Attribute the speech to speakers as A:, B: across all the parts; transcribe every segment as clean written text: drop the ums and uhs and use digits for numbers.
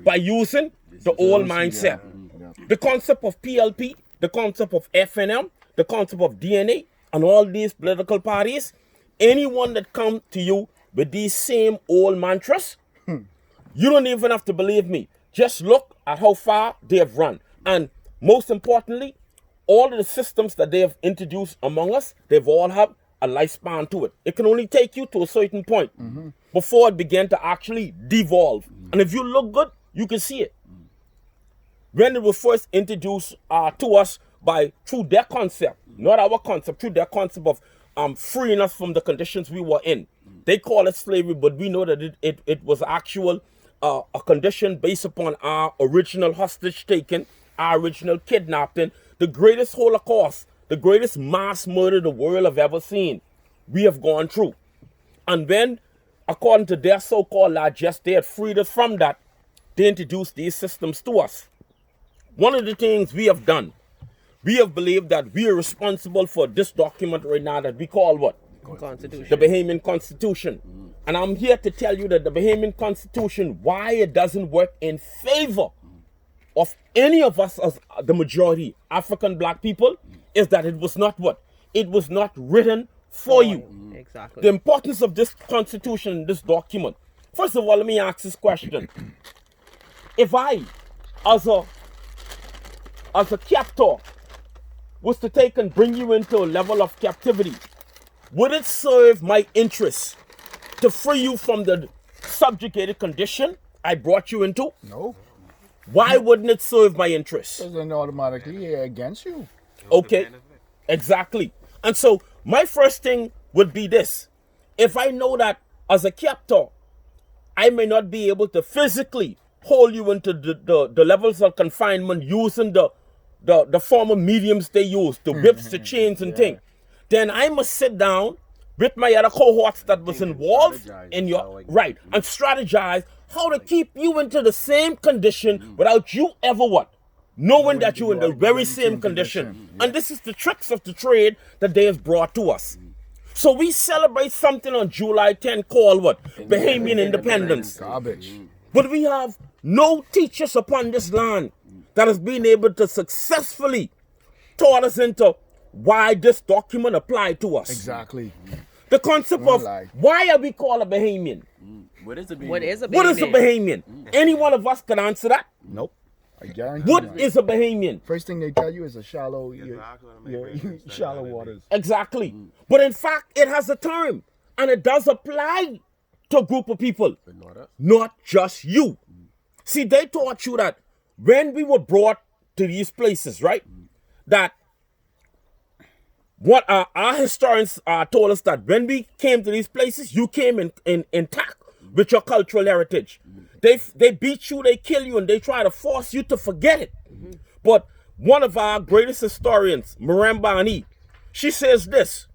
A: by using the old mindset. The concept of PLP, the concept of FNM, the concept of DNA, and all these political parties, anyone that come to you with these same old mantras, you don't even have to believe me. Just look at how far they have run. And most importantly, all of the systems that they have introduced among us, they've all have a lifespan to it. It can only take you to a certain point before it began to actually devolve. And if you look good, you can see it. When it was first introduced to us through their concept, not our concept, through their concept of freeing us from the conditions we were in. They call it slavery, but we know that it was actual a condition based upon our original hostage taking, our original kidnapping, the greatest Holocaust, the greatest mass murder the world have ever seen. We have gone through. And when, according to their so-called largesse, they had freed us from that, they introduced these systems to us. One of the things we have done, we have believed that we are responsible for this document right now that we call what?
B: Constitution.
A: The Bahamian Constitution. And I'm here to tell you that the Bahamian Constitution, why it doesn't work in favor of any of us as the majority African black people, is that it was not what? It was not written for you.
B: Exactly.
A: The importance of this Constitution, this document. First of all, let me ask this question. If I, as a captor, was to take and bring you into a level of captivity, would it serve my interest to free you from the subjugated condition I brought you into?
C: No.
A: Why wouldn't it serve my interest?
C: Because then automatically against you.
A: Okay, exactly. And so my first thing would be this. If I know that as a captor, I may not be able to physically hold you into the levels of confinement using the former mediums they use, the whips, the chains and things, then I must sit down with my other cohorts that was involved in your, right, and strategize how to keep you into the same condition without you ever what? Knowing that you're in the very same condition. And this is the tricks of the trade that they have brought to us. So we celebrate something on July 10 called what? Bahamian Independence.
C: Garbage.
A: But we have no teachers upon this land that has been able to successfully taught us into why this document applied to us.
C: Exactly.
A: The concept of why are we called a Bahamian?
D: What is a Bahamian?
B: What is a Bahamian?
A: What is a Bahamian? Any one of us can answer that?
C: Nope. I guarantee
A: What
C: you.
A: is a Bahamian?
C: First thing they tell you is a shallow, shallow waters.
A: Exactly. But in fact, it has a term. And it does apply to a group of people. Not just you. See, they taught you that when we were brought to these places, right? That what our historians told us that when we came to these places, you came in intact with your cultural heritage. They beat you, they kill you, and they try to force you to forget it. But one of our greatest historians, Marambani, she says this.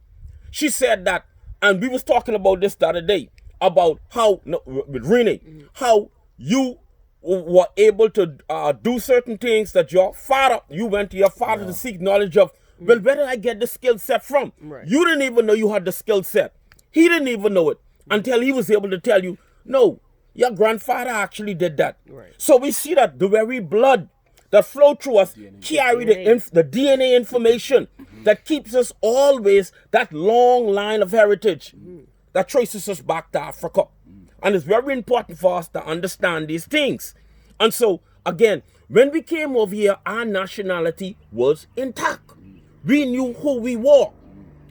A: She said that, and we was talking about this the other day, about how, with Rene, how you were able to do certain things that you went to your father to seek knowledge of. Well, where did I get the skill set from?
B: Right.
A: You didn't even know you had the skill set. He didn't even know it until he was able to tell you, no, your grandfather actually did that.
B: Right.
A: So we see that the very blood that flow through us carry the DNA information that keeps us always that long line of heritage that traces us back to Africa. And it's very important for us to understand these things. And so, again, when we came over here, our nationality was intact. We knew who we were.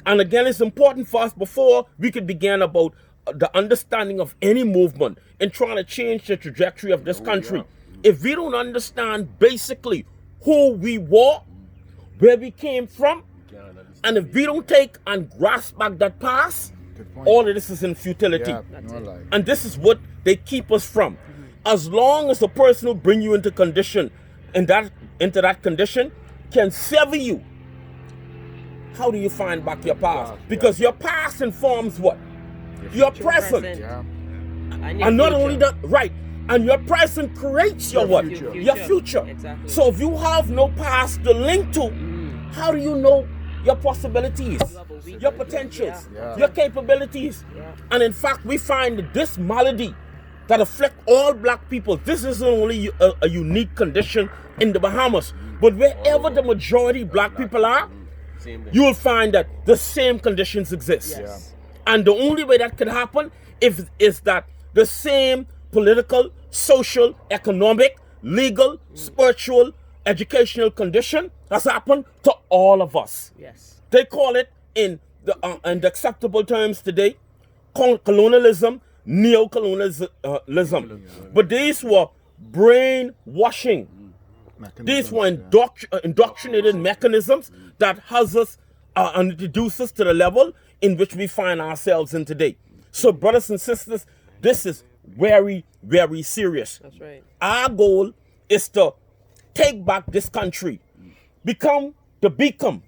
A: And again, it's important for us before we could begin about the understanding of any movement in trying to change the trajectory of this country. If we don't understand basically who we were, where we came from, and if we don't take and grasp back that past, all of this is in futility.
C: Yeah,
A: And this is what they keep us from. As long as the person who bring you into condition, into that condition, can sever you, how do you find back your past? Because your past informs what? Your present.
C: Yeah.
A: And not only that, right, and your present creates your what?
C: future.
A: Your future.
B: Exactly.
A: So if you have no past to link to, how do you know your possibilities, your potentials,
C: Yeah.
A: your capabilities?
B: Yeah.
A: And in fact, we find that this malady that afflict all black people. This isn't only a unique condition in the Bahamas, but wherever the majority black people are, you will find that the same conditions exist.
B: Yes.
A: And the only way that could happen is that the same political, social, economic, legal, spiritual, educational condition has happened to all of us.
B: Yes.
A: They call it in the acceptable terms today, colonialism, neo-colonialism. But these were brainwashing. These were indoctrinated mechanisms that has us and introduce us to the level in which we find ourselves in today. So, brothers and sisters, this is very, very serious.
B: That's right.
A: Our goal is to take back this country, become the beacon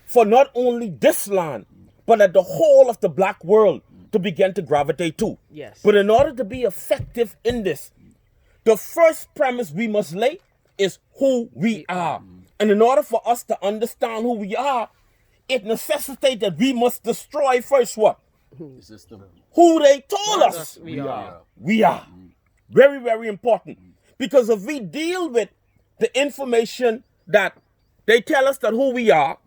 A: for not only this land, but that the whole of the black world to begin to gravitate to.
B: Yes.
A: But in order to be effective in this, the first premise we must lay is who we are. And in order for us to understand who we are, it necessitates that we must destroy first what?
D: The system.
A: Who they told us
B: We are.
A: we are. Very, very important. Because if we deal with the information that they tell us that who we are,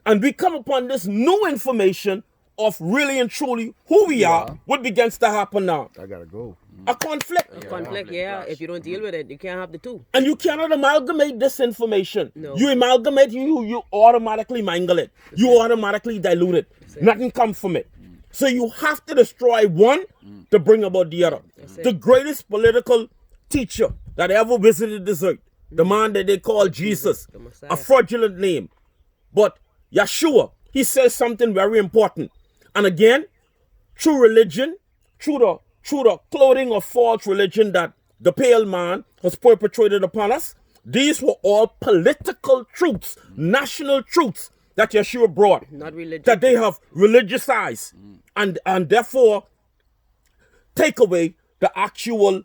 A: and we come upon this new information of really and truly who we are, what begins to happen now?
C: I gotta go.
A: A conflict.
B: Conflict, yeah. If you don't deal with it, you can't have the two.
A: And you cannot amalgamate this information.
B: No.
A: You amalgamate, you automatically mangle it. You automatically dilute it. Nothing comes from it. So you have to destroy one to bring about the other. The greatest political teacher that ever visited this earth, the man that they call Jesus,
B: Messiah.
A: a fraudulent name, but Yeshua, he says something very important. And again, through religion, through the clothing of false religion that the pale man has perpetrated upon us, these were all political truths, national truths that Yeshua brought,
B: Not religion.
A: that they have religiousized and therefore take away the actual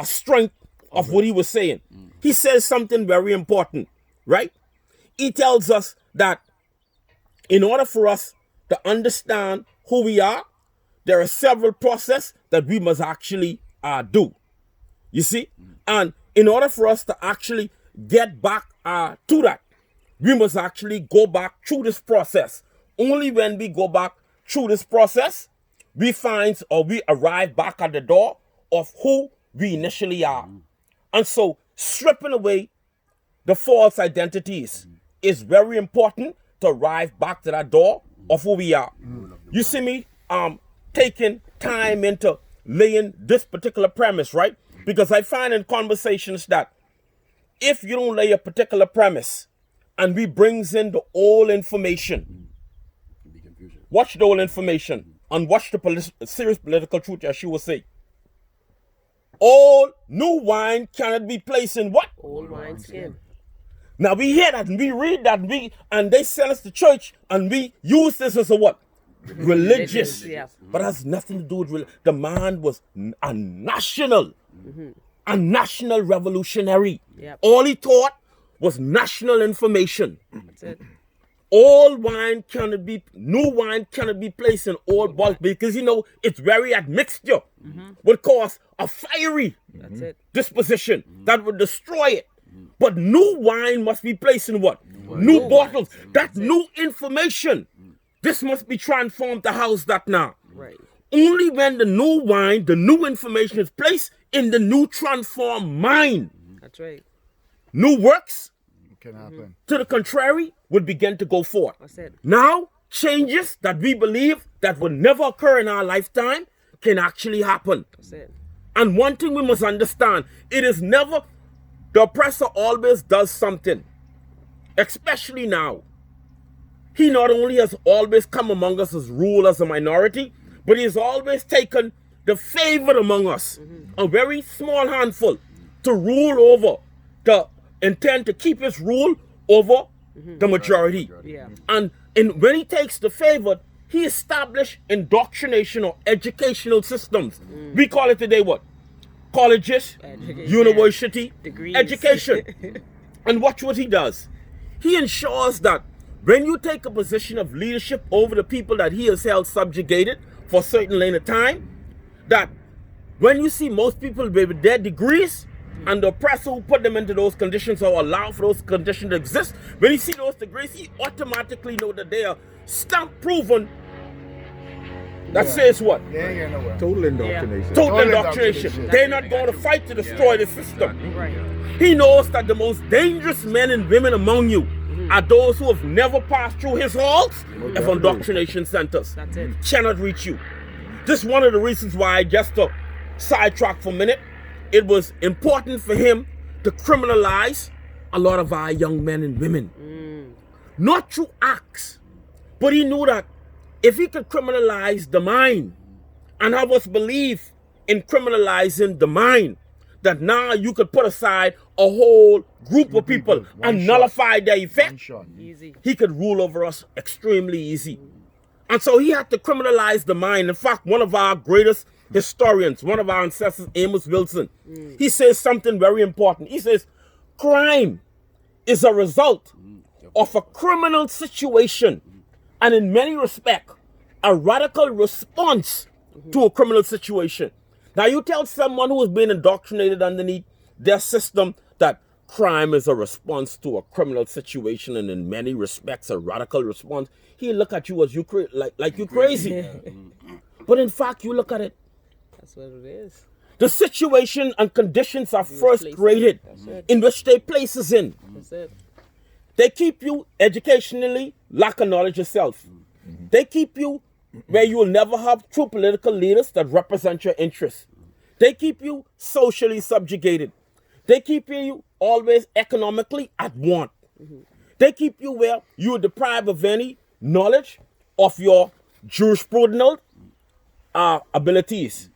A: strength of what he was saying. He says something very important, right? He tells us that in order for us to understand who we are, there are several processes that we must actually do. You see? And in order for us to actually get back to that, we must actually go back through this process. Only when we go back through this process, we find or we arrive back at the door of who we initially are. And so stripping away the false identities is very important to arrive back to that door of who we are. You see me taking time into laying this particular premise, right? Because I find in conversations that if you don't lay a particular premise and we brings in the old information, watch the old information and watch the serious political truth Yeshua will say. All new wine cannot be placed in what?
B: Old wine skin.
A: Now we hear that and we read that and they send us to church and we use this as a what? Religious.
B: Yeah.
A: But it has nothing to do with the man was a national revolutionary.
B: Yep.
A: All he taught was national information.
B: That's it.
A: New wine cannot be placed in old bottles because it's very admixture would cause a fiery
B: That's it.
A: disposition that would destroy it. But new wine must be placed in what? New bottles. That new information. This must be transformed to house that now.
B: Right.
A: Only when the new wine, the new information is placed in the new transformed mind.
B: That's right.
A: New works,
C: Can happen.
A: to the contrary, would begin to go forth.
B: That's it.
A: Now, changes that we believe that will never occur in our lifetime can actually happen.
B: That's it.
A: And one thing we must understand, it is never, the oppressor always does something, especially now. He not only has always come among us as rule as a minority, but he has always taken the favored among us, a very small handful, to rule over, to intend to keep his rule over the majority.
B: Yeah.
A: And when he takes the favored, he established indoctrination or educational systems. We call it today what? Colleges, university,
B: Degrees.
A: education. And watch what he does. He ensures that when you take a position of leadership over the people that he has held subjugated for a certain length of time, that when you see most people with their degrees and the oppressor who put them into those conditions or allow for those conditions to exist, when you see those degrees, you automatically know that they are stamp proven. That says what?
C: They ain't going nowhere.
D: Total indoctrination.
A: Total indoctrination. They're not going to fight to destroy the system.
B: Right.
A: He knows that the most dangerous men and women among you are those who have never passed through his halls of indoctrination centers.
B: That's it.
A: Cannot reach you. This is one of the reasons why, just to sidetrack for a minute, it was important for him to criminalize a lot of our young men and women. Not through acts, but he knew that if he could criminalize the mind and have us believe in criminalizing the mind, that now you could put aside a whole group of people and nullify their effect,
B: Easy.
A: he could rule over us extremely easy. And so he had to criminalize the mind. In fact, one of our greatest historians, one of our ancestors, Amos Wilson, he says something very important. He says, crime is a result of a criminal situation, and in many respects, a radical response to a criminal situation. Now, you tell someone who has been indoctrinated underneath their system that crime is a response to a criminal situation, and in many respects, a radical response, he'll look at you as you like you crazy. But in fact, you look at it,
B: That's what it is.
A: the situation and conditions are first created in which they place us in.
B: That's it.
A: They keep you educationally lack of knowledge yourself. They keep you where you will never have true political leaders that represent your interests. They keep you socially subjugated. They keep you always economically at want. They keep you where you are deprived of any knowledge of your jurisprudential abilities.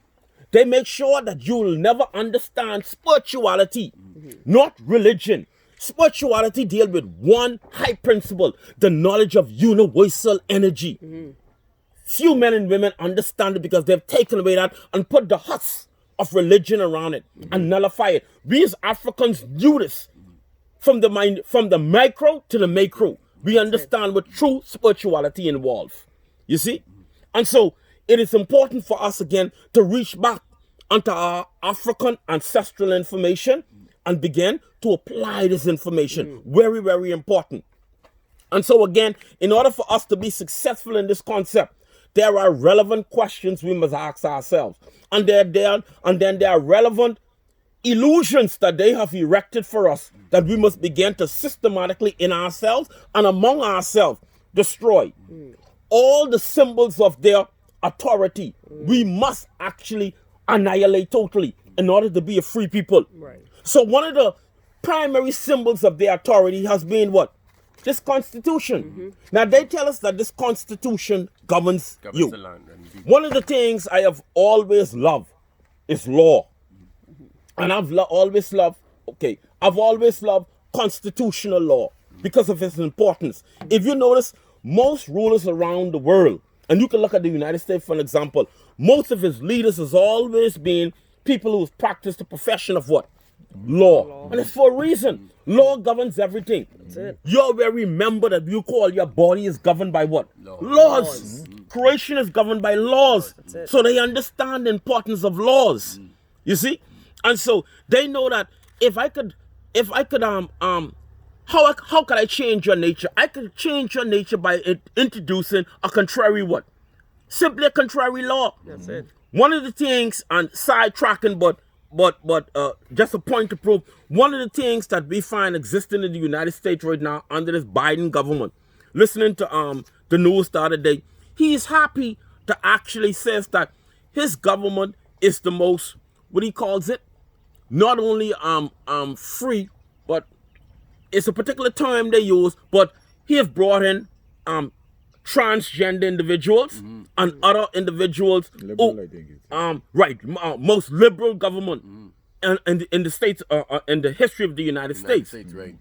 A: They make sure that you will never understand spirituality, not religion. Spirituality deals with one high principle, the knowledge of universal energy. Few men and women understand it because they've taken away that and put the husk of religion around it and nullify it. We as Africans knew this from the mind, from the micro to the macro. We understand what true spirituality involves. You see? And so it is important for us again to reach back onto our African ancestral information and begin to apply this information. Very, very important. And so again, in order for us to be successful in this concept, there are relevant questions we must ask ourselves. And then there are relevant illusions that they have erected for us that we must begin to systematically in ourselves and among ourselves destroy. All the symbols of their authority, we must actually annihilate totally in order to be a free people.
B: Right.
A: So one of the primary symbols of their authority has been what? This constitution. Now they tell us that this constitution governs you.
E: the land and people.
A: One of the things I have always loved is law. And I've always loved constitutional law because of its importance. If you notice, most rulers around the world, and you can look at the United States for an example, most of its leaders has always been people who have practiced the profession of what? Law. And it's for a reason. Law governs everything.
B: That's it.
A: You're very member that you call your body is governed by what? Laws. Creation is governed by laws.
B: it.
A: So they understand the importance of laws. You see? And so they know that if I could how could I change your nature? I could change your nature by introducing a contrary what? Simply a contrary law.
B: That's it.
A: One of the things, and sidetracking, but just a point to prove, one of the things that we find existing in the United States right now under this Biden government, listening to the news the other day, he is happy to actually says that his government is the most, what he calls it, not only free, but it's a particular term they use, but he has brought in transgender individuals and other individuals
D: Liberal, I think it's.
A: most liberal government in the states in the history of the United States.
E: right.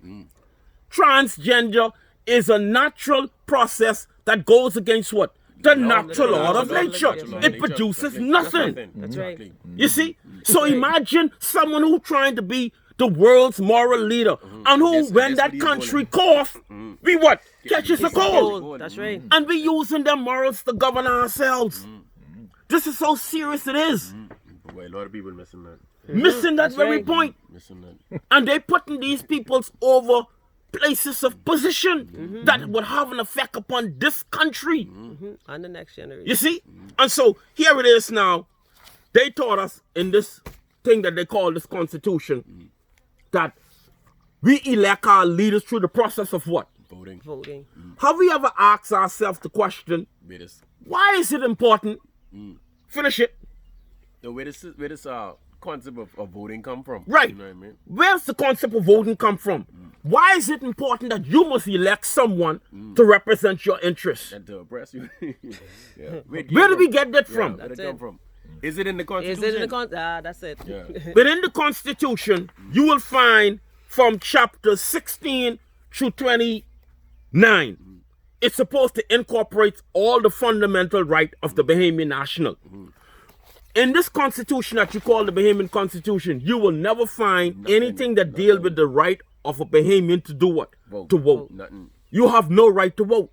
A: Transgender is a natural process that goes against what? The natural order of nature. It produces nothing.
B: That's right.
A: You see? So imagine someone who trying to be the world's moral leader and who, when that country cough, we what? Catches a cold.
B: That's right.
A: And we using their morals to govern ourselves. This is how serious it is.
E: Boy, a lot of people missing that.
A: Missing that
B: That's
A: very
B: right.
A: point.
E: Missing that.
A: And they putting these peoples over places of position that would have an effect upon this country.
B: And the next generation.
A: You see? And so here it is now. They taught us in this thing that they call this constitution that we elect our leaders through the process of what?
E: Voting.
B: Voting.
A: Have we ever asked ourselves the question,
E: Where this,
A: why is it important? Finish it.
E: where this concept of voting come from?
A: Right.
E: You know what I mean?
A: Where's the concept of voting come from? Why is it important that you must elect someone to represent your interests?
E: And to oppress you. Yeah.
A: Where did we get that from?
E: Where did
B: That's
E: it come
B: it.
E: from? Is it in the Constitution?
B: Is it in the that's it.
E: Yeah.
A: Within the Constitution, you will find from chapter 16 through 29, it's supposed to incorporate all the fundamental right of the Bahamian national. In this constitution that you call the Bahamian Constitution, you will never find anything that deals with the right of a Bahamian to do what?
E: Vote.
A: To vote.
E: Nothing.
A: You have no right to vote.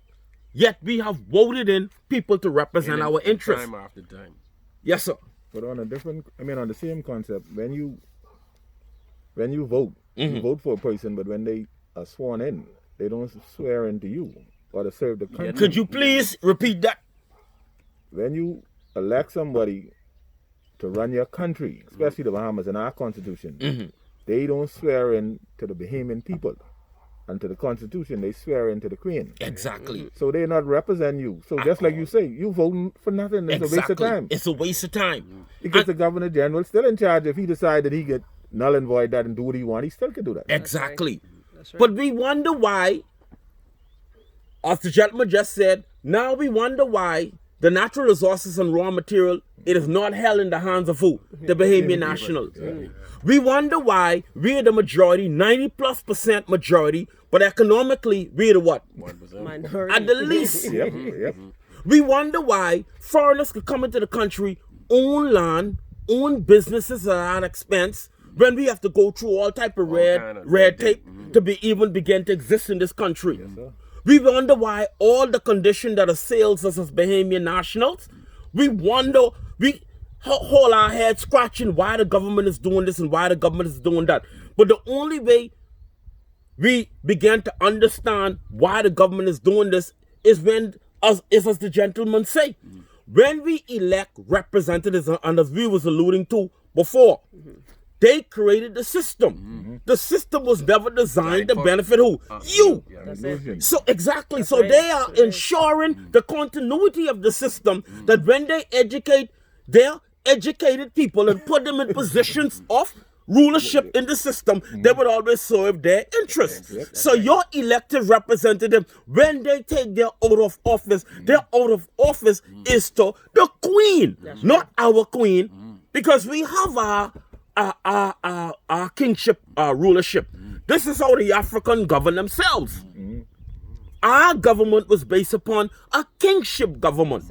A: Yet we have voted in people to represent our interests.
E: Time after time.
A: Yes, sir.
D: But on a different, on the same concept, when you vote, you vote for a person, but when they are sworn in, they don't swear into you or to serve the country.
A: Could you please repeat that?
D: When you elect somebody to run your country, especially the Bahamas in our constitution, they don't swear in to the Bahamian people. And to the constitution, they swear into the Queen.
A: Exactly.
D: So they're not representing you. So just like you say, you voting for nothing. It's a waste of time.
A: It's a waste of time.
D: Because the Governor General still in charge. If he decided he could null and void that and do what he wants, he still could do that.
A: Exactly.
B: That's right.
A: But we wonder why, as the gentleman just said, now we wonder why the natural resources and raw material, it is not held in the hands of who? The Bahamian nationals. We wonder why we're the majority, 90+% majority, but economically we're the what?
E: 1%.
B: Minority.
A: At the least.
D: Yep.
A: We wonder why foreigners could come into the country, own land, own businesses at our expense, when we have to go through all type of red tape to even begin to exist in this country. We wonder why all the condition that assails us as Bahamian nationals, we wonder, we hold our heads scratching why the government is doing this and why the government is doing that. But the only way we begin to understand why the government is doing this is when, as the gentleman say, when we elect representatives, and as we was alluding to before, they created the system. The system was never designed to benefit who? You.
B: That's it.
A: So exactly.
B: That's
A: So
B: right.
A: they are
B: That's right.
A: ensuring the continuity of the system that when they educate their educated people and put them in positions of rulership in the system, they would always serve their interests. So your elected representative, when they take their oath of office, their oath of office is to the Queen, not our Queen, because we have our kingship, rulership. This is how the African govern themselves. Our government was based upon a kingship government.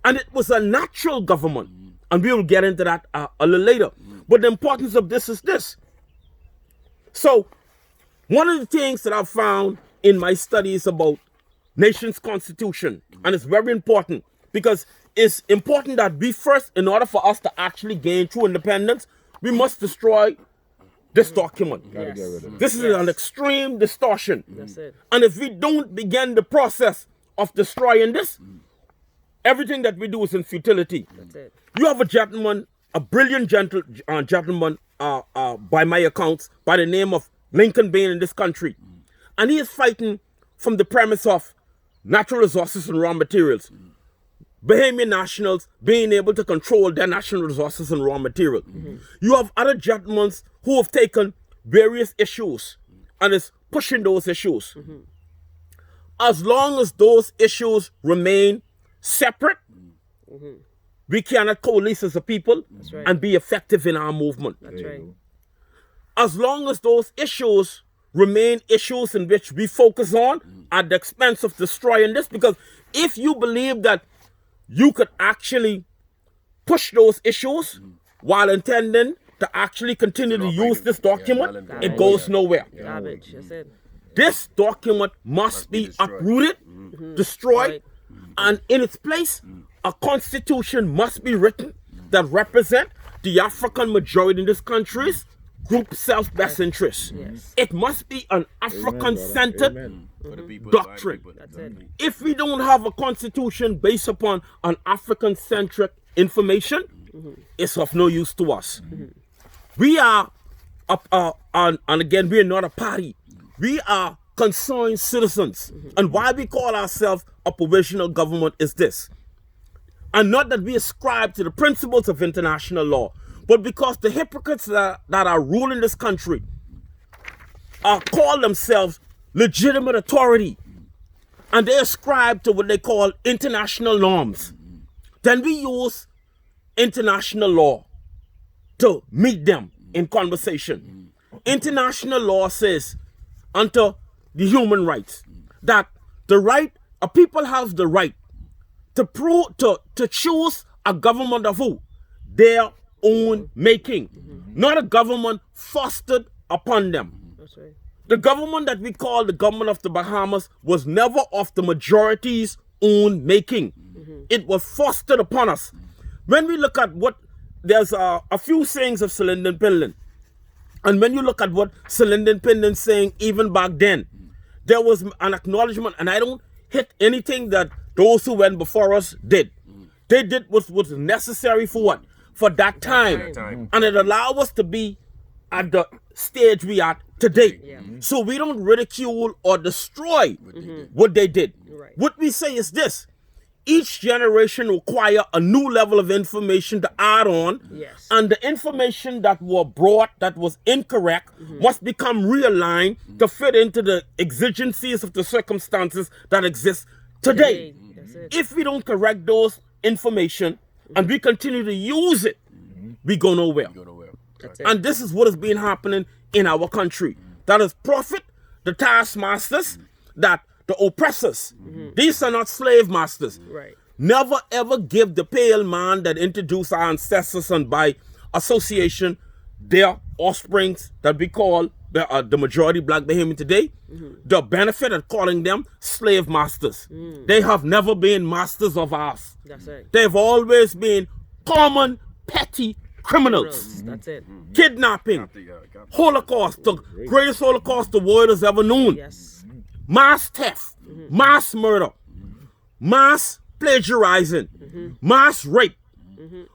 A: And it was a natural government. And we will get into that a little later. But the importance of this is this. So, one of the things that I've found in my studies about nation's constitution, and it's very important, because it's important that we first, in order for us to actually gain true independence, we must destroy this document.
D: Gotta get rid of it.
A: This is an extreme distortion.
B: That's it.
A: And if we don't begin the process of destroying this, everything that we do is in futility.
B: That's it.
A: You have a gentleman, a brilliant gentleman, by my accounts, by the name of Lincoln Bain in this country. And he is fighting from the premise of natural resources and raw materials. Bahamian nationals being able to control their national resources and raw material. You have other gentlemen who have taken various issues and is pushing those issues. As long as those issues remain separate, we cannot coalesce as a people
B: right.
A: and be effective in our movement.
B: That's right.
A: As long as those issues remain issues in which we focus on at the expense of destroying this, because if you believe that you could actually push those issues while intending to actually continue to use this document, it goes nowhere.
B: Garbage. That's it.
A: This document must be
E: destroyed.
A: uprooted, destroyed,
B: Right.
A: and in its place, a constitution must be written that represent the African majority in this country's group self-best interests.
B: Yes.
A: It must be an African-centered
D: Amen.
E: For the people,
A: doctrine.
E: black people.
B: That's it.
A: If we don't have a constitution based upon an African-centric information, it's of no use to us. We are, and again, we are not a party. We are concerned citizens. And why we call ourselves a provisional government is this. And not that we ascribe to the principles of international law, but because the hypocrites that are ruling this country call themselves legitimate authority, and they ascribe to what they call international norms. Then we use international law to meet them in conversation. International law says, under the human rights, that the right, a people have the right to choose a government of who? Their own making, not a government fostered upon them.
B: That's right.
A: The government that we call the government of the Bahamas was never of the majority's own making. It was fostered upon us. When we look at what, there's a few sayings of Sir Lyndon Pinland. And when you look at what Sir Lyndon Pinland saying even back then, there was an acknowledgement, and I don't hit anything that those who went before us did. They did what was necessary for what? For that time. And it allowed us to be at the stage we are today.
B: Yeah.
A: So we don't ridicule or destroy what they did.
B: Right.
A: What we say is this: each generation require a new level of information to add on,
B: Yes.
A: and the information that were brought that was incorrect must become realigned to fit into the exigencies of the circumstances that exist today.
B: That's it.
A: If we don't correct those information and we continue to use it, we go nowhere.
E: Go nowhere.
B: That's it.
A: And this is what has been happening in our country. That is profit, the taskmasters, that the oppressors. These are not slave masters.
B: Right.
A: Never ever give the pale man that introduced our ancestors and by association their offsprings that we call the majority black Bahamian today, the benefit of calling them slave masters. They have never been masters of ours.
B: That's it.
A: They've always been common, petty criminals.
B: That's it.
A: Kidnapping, Holocaust, the greatest Holocaust the world has ever known.
B: Yes.
A: Mass theft, mass murder, mass plagiarizing, mass rape,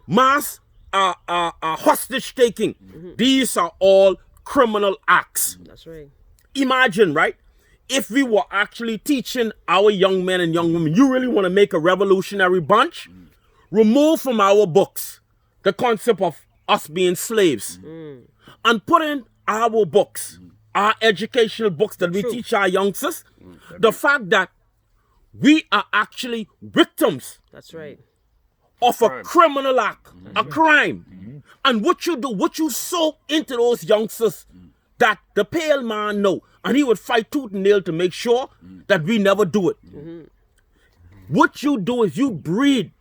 A: mass hostage taking. These are all criminal acts.
B: That's right.
A: Imagine, right? If we were actually teaching our young men and young women, you really want to make a revolutionary bunch? Remove from our books the concept of us being slaves and put in our books, our educational books that we teach our youngsters, the fact that we are actually victims
B: That's right.
A: of a criminal act, a crime. And what you do, what you sow into those youngsters, that the pale man know, and he would fight tooth and nail to make sure that we never do it. What you do is you breed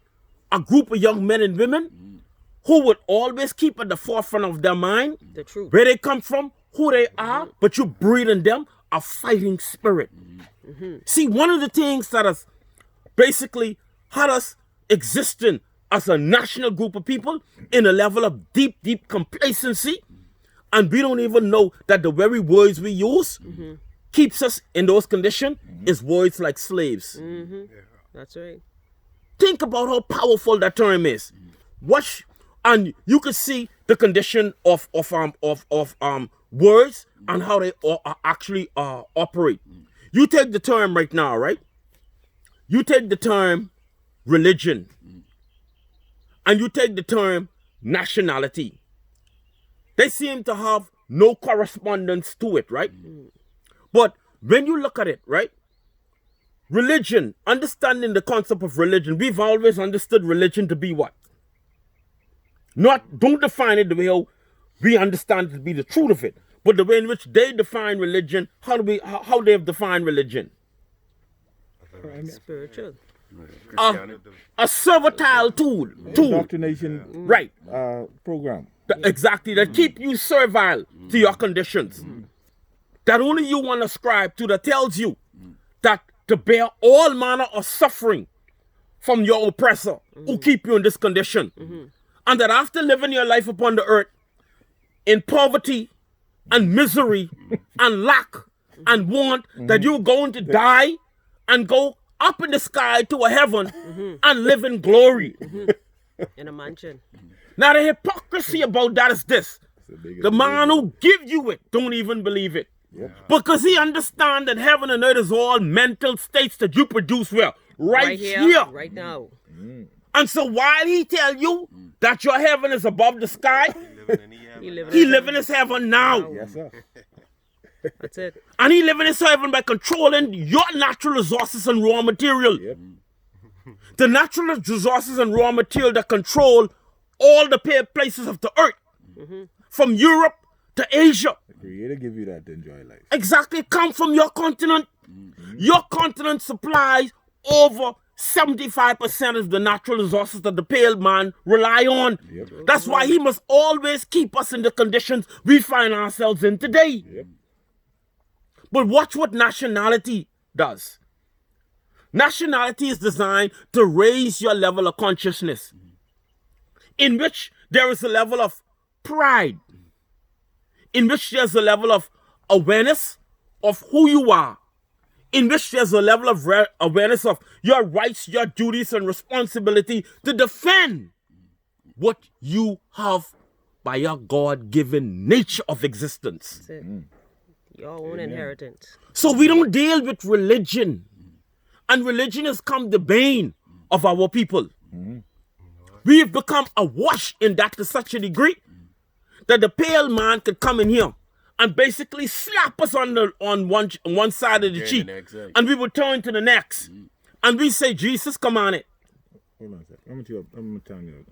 A: a group of young men and women who would always keep at the forefront of their mind
B: The truth.
A: where they come from, who they are, but you breed in them a fighting spirit. See, one of the things that has basically had us existing as a national group of people in a level of deep, deep complacency, and we don't even know that the very words we use keeps us in those conditions is words like slaves.
B: That's right.
A: Think about how powerful that term is. And you can see the condition of words and how they actually operate. You take the term right now, right? You take the term religion, and you take the term nationality. They seem to have no correspondence to it, right? But when you look at it, right? Religion, understanding the concept of religion, we've always understood religion to be what? Don't define it the way how we understand it to be the truth of it, but the way in which they define religion, how they have defined religion.
B: Spiritual.
A: A servile tool.
D: Indoctrination
A: Right.
D: program.
A: Exactly, that keep you servile to your conditions. That only you want to ascribe to, that tells you that to bear all manner of suffering from your oppressor who keep you in this condition. And that after living your life upon the earth in poverty and misery and lack and want, that you're going to die and go up in the sky to a heaven and live in glory.
B: In a mansion.
A: Now the hypocrisy about that is this. The man who give you it don't even believe it. Because he understands that heaven and earth is all mental states that you produce right here.
B: Right now.
A: And so while he tell you that your heaven is above the sky,
B: He living
A: he live in his heaven now.
D: Yes, sir.
B: That's it.
A: And he live in his heaven by controlling your natural resources and raw material. The natural resources and raw material that control all the places of the earth. From Europe to Asia.
D: The Creator give you that to enjoy life.
A: Exactly, come from your continent. Your continent supplies over 75% of the natural resources that the pale man rely on. That's why he must always keep us in the conditions we find ourselves in today. But watch what nationality does. Nationality is designed to raise your level of consciousness, in which there is a level of pride, in which there's a level of awareness of who you are, in which there's a level of awareness of your rights, your duties, and responsibility to defend what you have by your God-given nature of existence.
B: That's it. Your own inheritance.
A: So we don't deal with religion. And religion has become the bane of our people. We have become awash in that to such a degree that the pale man could come in here and basically slap us on one side of the cheek, and we would turn to the next, and we say, Jesus, come on it.
D: Hold on a second. I'm gonna tell you.